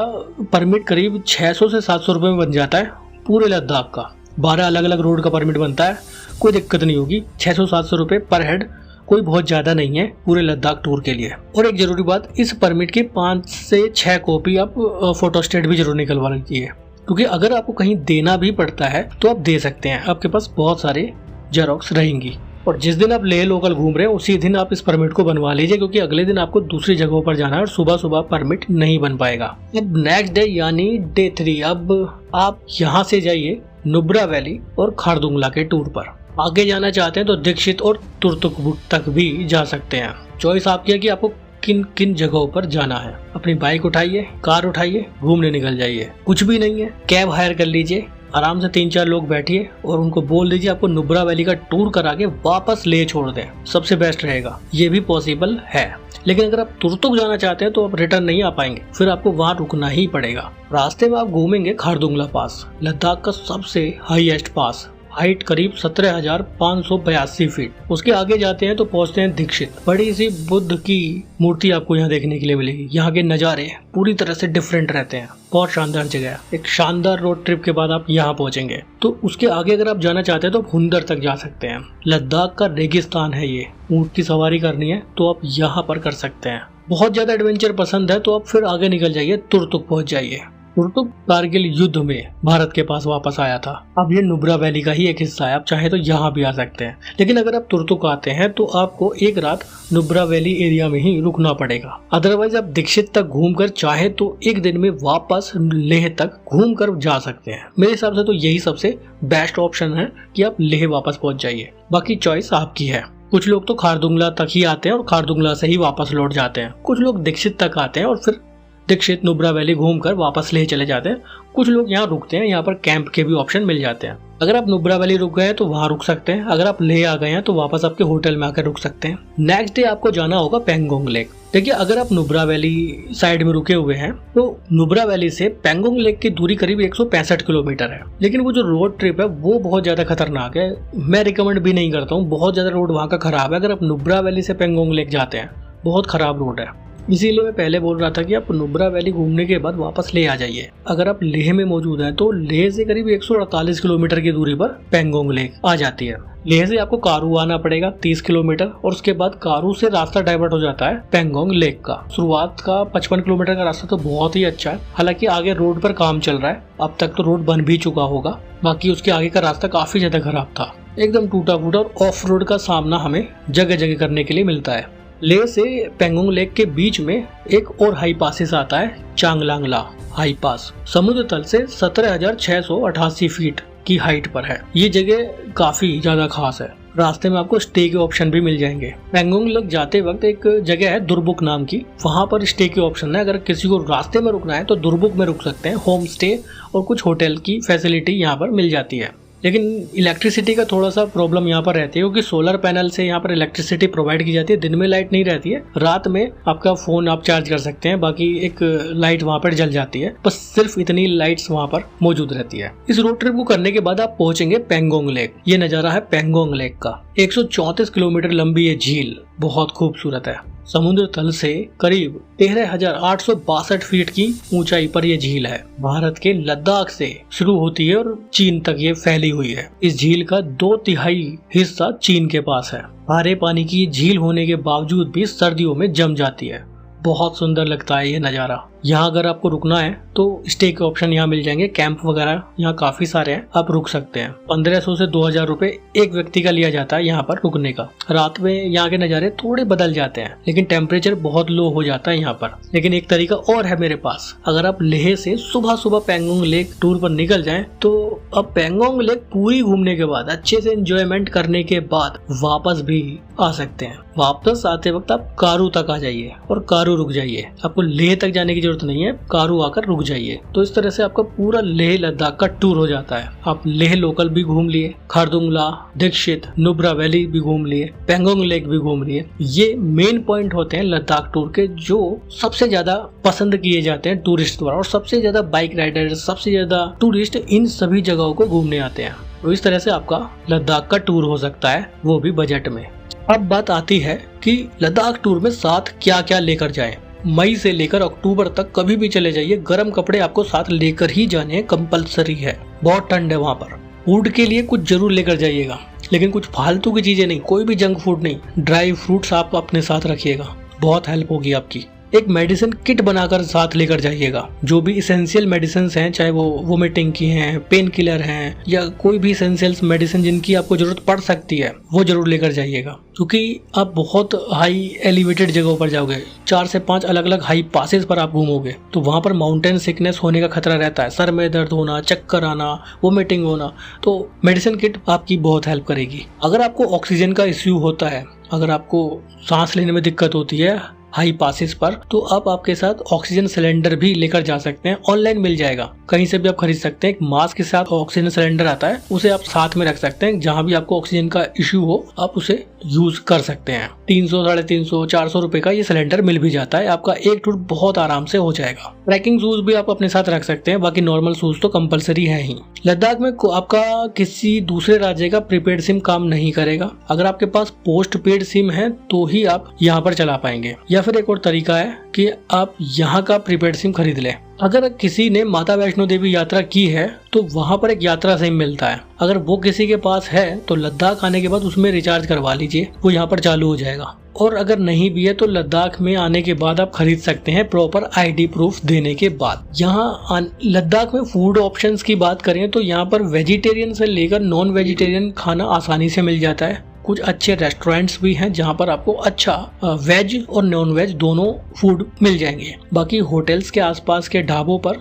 परमिट करीब 600 से 700 रुपये में बन जाता है पूरे लद्दाख का। 12 अलग अलग रोड का परमिट बनता है, कोई दिक्कत नहीं होगी। 600-700 रुपये पर हेड कोई बहुत ज्यादा नहीं है पूरे लद्दाख टूर के लिए। और एक जरूरी बात, इस परमिट की 5 से 6 कॉपी आप फोटोस्टेट भी जरूर निकलवा लीजिए, क्योंकि अगर आपको कहीं देना भी पड़ता है तो आप दे सकते हैं। आपके पास बहुत सारे जेरोक्स रहेंगी। और जिस दिन आप लेह लोकल घूम रहे हैं उसी दिन आप इस परमिट को बनवा लीजिए, क्योंकि अगले दिन आपको दूसरी जगहों पर जाना है और सुबह सुबह परमिट नहीं बन पाएगा। अब नेक्स्ट डे यानी डे 3, अब आप यहाँ से जाइए नुब्रा वैली और खारदुंगला के टूर पर। आगे जाना चाहते हैं तो दीक्षित और तुर्तुकबुक तक भी जा सकते हैं। चॉइस आपकी है कि आपको किन किन जगहों पर जाना है। अपनी बाइक उठाइए, कार उठाइए, घूमने निकल जाइए। कुछ भी नहीं है, कैब हायर कर लीजिए, आराम से 3-4 लोग बैठिए और उनको बोल दीजिए आपको नुब्रा वैली का टूर करा के वापस ले छोड़ दें। सबसे बेस्ट रहेगा, ये भी पॉसिबल है। लेकिन अगर आप तुर्तुक जाना चाहते हैं तो आप रिटर्न नहीं आ पाएंगे, फिर आपको वहाँ रुकना ही पड़ेगा। रास्ते में आप घूमेंगे खारदुंगला पास, लद्दाख का सबसे हाईएस्ट पास, हाइट करीब 17,582 फीट। उसके आगे जाते हैं तो पहुंचते हैं दीक्षित। बड़ी सी बुद्ध की मूर्ति आपको यहाँ देखने के लिए मिलेगी। यहाँ के नज़ारे पूरी तरह से डिफरेंट रहते हैं, बहुत शानदार जगह है। एक शानदार रोड ट्रिप के बाद आप यहाँ पहुंचेंगे। तो उसके आगे अगर आप जाना चाहते हैं तो हुंदर तक जा सकते हैं। लद्दाख का रेगिस्तान है ये, ऊंट की सवारी करनी है तो आप यहाँ पर कर सकते हैं। बहुत ज्यादा एडवेंचर पसंद है तो आप फिर आगे निकल जाइए, तुर्तुक पहुंच जाइए। तुर्तुक कारगिल युद्ध में भारत के पास वापस आया था। अब ये नुब्रा वैली का ही एक हिस्सा है, आप चाहे तो यहाँ भी आ सकते हैं। लेकिन अगर आप तुर्तुक आते हैं तो आपको एक रात नुब्रा वैली एरिया में ही रुकना पड़ेगा। अदरवाइज आप दीक्षित तक घूमकर चाहे तो एक दिन में वापस लेह तक घूमकर जा सकते हैं। मेरे हिसाब से तो यही सबसे बेस्ट ऑप्शन है कि आप लेह वापस पहुंच जाइए। बाकी चॉइस आपकी है। कुछ लोग तो खारदुंगला तक ही आते हैं और खारदुंगला से ही वापस लौट जाते हैं। कुछ लोग दीक्षित तक आते हैं और फिर दीक्षित नुब्रा वैली घूमकर वापस लेह चले जाते हैं। कुछ लोग यहाँ रुकते हैं, यहाँ पर कैंप के भी ऑप्शन मिल जाते हैं। अगर आप नुब्रा वैली रुक गए हैं तो वहाँ रुक सकते हैं। अगर आप लेह आ गए हैं तो वापस आपके होटल में आकर रुक सकते हैं। नेक्स्ट डे आपको जाना होगा पेंगोंग लेक। देखिए, अगर आप नुब्रा वैली साइड में रुके हुए हैं तो नुब्रा वैली से पेंगोंग लेक की दूरी करीब 165 किलोमीटर है। लेकिन वो जो रोड ट्रिप है वो बहुत ज्यादा खतरनाक है, मैं रिकमेंड भी नहीं करता हूँ। बहुत ज्यादा रोड वहाँ का खराब है। अगर आप नुब्रा वैली से पेंगोंग लेक जाते हैं, बहुत खराब रोड है। इसीलिए मैं पहले बोल रहा था कि आप नुब्रा वैली घूमने के बाद वापस लेह आ जाइए। अगर आप लेह में मौजूद हैं तो लेह से करीब 148 किलोमीटर की दूरी पर पेंगोंग लेक आ जाती है। लेह से आपको कारू आना पड़ेगा 30 किलोमीटर और उसके बाद कारू से रास्ता डाइवर्ट हो जाता है पेंगोंग लेक का। शुरुआत का 55 किलोमीटर का रास्ता तो बहुत ही अच्छा है। हालांकि आगे रोड पर काम चल रहा है, अब तक तो रोड बन भी चुका होगा। बाकी उसके आगे का रास्ता काफी ज्यादा खराब था, एकदम टूटा फूटा, और ऑफ रोड का सामना हमें जगह जगह करने के लिए मिलता है। लेह से पेंगोंग लेक के बीच में एक और हाई पासेस आता है, चांगलांगला हाई पास। समुद्र तल से 17,688 फीट की हाइट पर है। ये जगह काफी ज्यादा खास है। रास्ते में आपको स्टे के ऑप्शन भी मिल जाएंगे। पेंगोंग लेक जाते वक्त एक जगह है दुर्बुक नाम की, वहाँ पर स्टे के ऑप्शन है। अगर किसी को रास्ते में रुकना है तो दुर्बुक में रुक सकते हैं। होम स्टे और कुछ होटल की फैसिलिटी यहाँ पर मिल जाती है। लेकिन इलेक्ट्रिसिटी का थोड़ा सा प्रॉब्लम यहाँ पर रहती है, क्योंकि सोलर पैनल से यहाँ पर इलेक्ट्रिसिटी प्रोवाइड की जाती है। दिन में लाइट नहीं रहती है, रात में आपका फोन आप चार्ज कर सकते हैं। बाकी एक लाइट वहाँ पर जल जाती है, बस सिर्फ इतनी लाइट्स वहाँ पर मौजूद रहती है। इस रोड ट्रिप को करने के बाद आप पहुंचेंगे पेंगोंग लेक। ये नज़ारा है पेंगोंग लेक का। 134 किलोमीटर लंबी ये झील बहुत खूबसूरत है। समुद्र तल से करीब 13,862 फीट की ऊंचाई पर यह झील है। भारत के लद्दाख से शुरू होती है और चीन तक ये फैली हुई है। इस झील का 2/3 हिस्सा चीन के पास है। खारे पानी की झील होने के बावजूद भी सर्दियों में जम जाती है। बहुत सुंदर लगता है ये नज़ारा। यहाँ अगर आपको रुकना है तो स्टे के ऑप्शन यहाँ मिल जाएंगे। कैंप वगैरह यहाँ काफी सारे हैं, आप रुक सकते हैं। 1500 से 2000 रुपए एक व्यक्ति का लिया जाता है यहाँ पर रुकने का। रात में यहाँ के नज़ारे थोड़े बदल जाते हैं, लेकिन टेम्परेचर बहुत लो हो जाता है यहाँ पर। लेकिन एक तरीका और है मेरे पास, अगर आप लेह से सुबह सुबह पेंगोंग लेक टूर पर निकल जाएं तो अब पेंगोंग लेक पूरी घूमने के बाद, अच्छे से एंजॉयमेंट करने के बाद वापस भी आ सकते हैं। वापस आते वक्त आप कारू तक आ जाइए और कारू रुक जाइए। आपको लेह तक जाने की जरूरत नहीं है, कारू आकर रुक जाइए। तो इस तरह से आपका पूरा लेह लद्दाख का टूर हो जाता है। आप लेह लोकल भी घूम लिए, खारदुंगला, दीक्षित, नुब्रा वैली भी घूम लिए, पेंगोंग लेक भी घूम लिए। ये मेन पॉइंट होते हैं लद्दाख टूर के, जो सबसे ज्यादा पसंद किए जाते हैं टूरिस्ट द्वारा, और सबसे ज्यादा बाइक राइडर, सबसे ज्यादा टूरिस्ट इन सभी जगहों को घूमने आते हैं। तो इस तरह से आपका लद्दाख का टूर हो सकता है, वो भी बजट में। अब बात आती है कि लद्दाख टूर में साथ क्या क्या लेकर जाएं। मई से लेकर अक्टूबर तक कभी भी चले जाइए, गर्म कपड़े आपको साथ लेकर ही जाने हैं, कंपलसरी है। बहुत ठंड है वहाँ पर। फूड के लिए कुछ जरूर लेकर जाइएगा, लेकिन कुछ फालतू की चीजें नहीं, कोई भी जंक फूड नहीं। ड्राई फ्रूट्स आप अपने साथ रखिएगा, बहुत हेल्प होगी आपकी। एक मेडिसिन किट बनाकर साथ लेकर जाइएगा। जो भी इसेंशियल मेडिसिन हैं, चाहे वो वोमिटिंग की हैं, पेन किलर हैं, या कोई भी इसेंशियल मेडिसिन जिनकी आपको जरूरत पड़ सकती है, वो जरूर लेकर जाइएगा। क्योंकि आप बहुत हाई एलिवेटेड जगहों पर जाओगे, 4 से 5 अलग अलग हाई पासेस पर आप घूमोगे, तो वहाँ पर माउंटेन सिकनेस होने का खतरा रहता है। सर में दर्द होना, चक्कर आना, वोमिटिंग होना, तो मेडिसिन किट आपकी बहुत हेल्प करेगी। अगर आपको ऑक्सीजन का इश्यू होता है, अगर आपको सांस लेने में दिक्कत होती है, हाई पासिस पर, तो आप आपके साथ ऑक्सीजन सिलेंडर भी लेकर जा सकते हैं। ऑनलाइन मिल जाएगा, कहीं से भी आप खरीद सकते हैं। एक मास्क के साथ ऑक्सीजन सिलेंडर आता है, उसे आप साथ में रख सकते हैं। जहाँ भी आपको ऑक्सीजन का इश्यू हो आप उसे यूज कर सकते हैं। 300, 350, 400 रुपए का ये सिलेंडर मिल भी जाता है। आपका एक टूर बहुत आराम से हो जाएगा। ट्रैकिंग शूज भी आप अपने साथ रख सकते हैं, बाकी नॉर्मल शूज तो कंपलसरी है ही। लद्दाख में आपका किसी दूसरे राज्य का प्रीपेड सिम काम नहीं करेगा। अगर आपके पास पोस्ट पेड सिम है तो ही आप यहाँ पर चला पाएंगे, या फिर एक और तरीका है कि आप यहाँ का प्रीपेड सिम खरीद लें। अगर किसी ने माता वैष्णो देवी यात्रा की है तो वहाँ पर एक यात्रा सिम मिलता है। अगर वो किसी के पास है तो लद्दाख आने के बाद उसमें रिचार्ज करवा लीजिए, वो यहाँ पर चालू हो जाएगा। और अगर नहीं भी है तो लद्दाख में आने के बाद आप खरीद सकते हैं प्रॉपर आईडी प्रूफ देने के बाद। यहाँ लद्दाख में फूड ऑप्शंस की बात करें तो यहाँ पर वेजिटेरियन से लेकर नॉन वेजिटेरियन खाना आसानी से मिल जाता है। कुछ अच्छे रेस्टोरेंट्स भी हैं जहाँ पर आपको अच्छा वेज और नॉन वेज दोनों फूड मिल जाएंगे। बाकी होटल्स के आसपास के ढाबों पर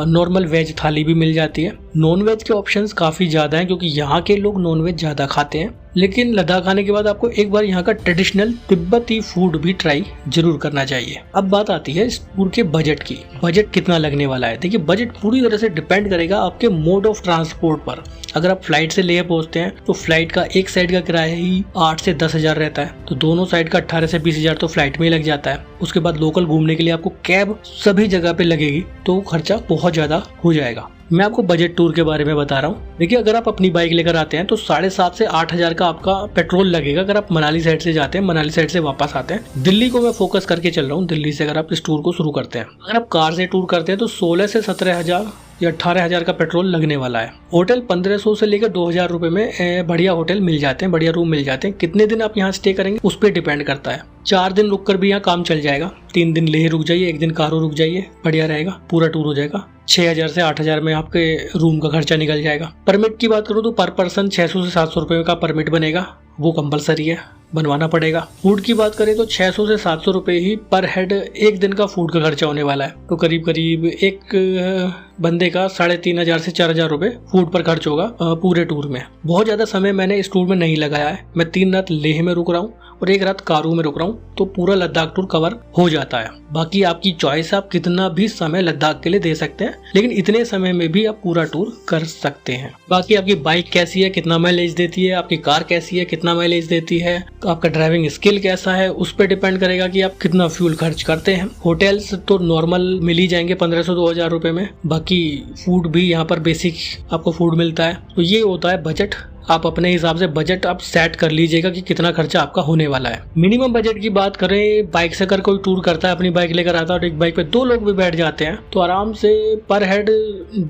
नॉर्मल वेज थाली भी मिल जाती है। नॉन वेज के ऑप्शंस काफ़ी ज़्यादा हैं क्योंकि यहाँ के लोग नॉन वेज ज़्यादा खाते हैं। लेकिन लद्दाख आने के बाद आपको एक बार यहाँ का ट्रेडिशनल तिब्बती फूड भी ट्राई जरूर करना चाहिए। अब बात आती है इस टूर के बजट की। बजट कितना लगने वाला है? देखिए, बजट पूरी तरह से डिपेंड करेगा आपके मोड ऑफ ट्रांसपोर्ट पर। अगर आप फ्लाइट से लेह पहुंचते हैं तो फ्लाइट का एक साइड का किराया ही 8 से 10 हजार रहता है, तो दोनों साइड का 18 से 20 हजार तो फ्लाइट में ही लग जाता है। उसके बाद लोकल घूमने के लिए आपको कैब सभी जगह पे लगेगी, तो खर्चा बहुत ज्यादा हो जाएगा। मैं आपको बजट टूर के बारे में बता रहा हूँ। देखिए, अगर आप अपनी बाइक लेकर आते हैं तो 7.5 से 8 हजार का आपका पेट्रोल लगेगा। अगर आप मनाली साइड से जाते हैं, मनाली साइड से वापस आते हैं, दिल्ली को मैं फोकस करके चल रहा हूँ, दिल्ली से अगर आप इस टूर को शुरू करते हैं, अगर आप कार से टूर करते हैं तो 16 से 17 हजार या 18 हजार का पेट्रोल लगने वाला है। होटल 1500 से लेकर 2000 रुपए में बढ़िया होटल मिल जाते हैं, बढ़िया रूम मिल जाते हैं। कितने दिन आप यहाँ स्टे करेंगे उस पर डिपेंड करता है। 4 दिन रुक कर भी यहाँ काम चल जाएगा। 3 दिन लेह रुक जाइए, 1 दिन कारो रुक जाइए, बढ़िया रहेगा, पूरा टूर हो जाएगा। 6000 से 8000 में आपके रूम का खर्चा निकल जाएगा। परमिट की बात करूँ तो पर पर्सन 600 से 700 रुपए का परमिट बनेगा, वो कंपलसरी है, बनवाना पड़ेगा। फूड की बात करें तो 600 से 700 रुपए ही पर हेड एक दिन का फूड का खर्चा होने वाला है। तो करीब करीब एक बंदे का 3500 से 4000 रुपए फूड पर खर्च होगा पूरे टूर में। बहुत ज्यादा समय मैंने इस टूर में नहीं लगाया है। मैं 3 रात लेह में रुक रहा हूँ और 1 रात कारू में रुक रहा हूँ, तो पूरा लद्दाख टूर कवर हो जाता है। बाकी आपकी चॉइस, आप कितना भी समय लद्दाख के लिए दे सकते हैं, लेकिन इतने समय में भी आप पूरा टूर कर सकते हैं। बाकी आपकी बाइक कैसी है, कितना माइलेज देती है, आपकी कार कैसी है, कितना माइलेज देती है, आपका ड्राइविंग स्किल कैसा है, उस पर डिपेंड करेगा कि आप कितना फ्यूल खर्च करते हैं। होटल्स तो नॉर्मल मिल ही जाएंगे 1500-2000 रुपए में। बाकी फूड भी यहाँ पर बेसिक आपको फूड मिलता है। तो ये होता है बजट। आप अपने हिसाब से बजट आप सेट कर लीजिएगा कि कितना खर्चा आपका होने वाला है। मिनिमम बजट की बात करें, बाइक से अगर कोई टूर करता है, अपनी बाइक लेकर आता है और एक बाइक पे 2 लोग भी बैठ जाते हैं, तो आराम से पर हेड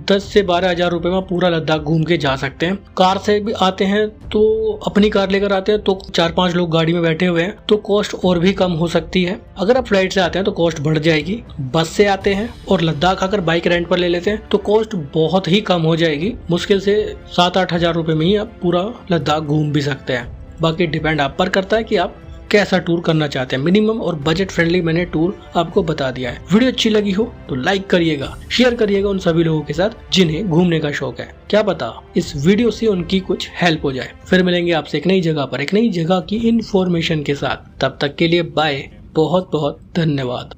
10 से 12 हजार रुपए में पूरा लद्दाख घूम के जा सकते हैं। कार से भी आते हैं तो अपनी कार लेकर आते हैं तो 4-5 लोग गाड़ी में बैठे हुए हैं तो कॉस्ट और भी कम हो सकती है। अगर आप फ्लाइट से आते हैं तो कॉस्ट बढ़ जाएगी। बस से आते हैं और लद्दाख अगर बाइक रेंट पर ले लेते हैं तो कॉस्ट बहुत ही कम हो जाएगी। मुश्किल से 7-8 हजार रुपए में ही आप पूरा लद्दाख घूम भी सकते हैं। बाकी डिपेंड आप पर करता है कि आप कैसा टूर करना चाहते हैं। मिनिमम और बजट फ्रेंडली मैंने टूर आपको बता दिया है। वीडियो अच्छी लगी हो तो लाइक करिएगा, शेयर करिएगा उन सभी लोगों के साथ जिन्हें घूमने का शौक है। क्या पता इस वीडियो से उनकी कुछ हेल्प हो जाए। फिर मिलेंगे आपसे एक नई जगह पर, एक नई जगह की इंफॉर्मेशन के साथ। तब तक के लिए बाय, बहुत बहुत धन्यवाद।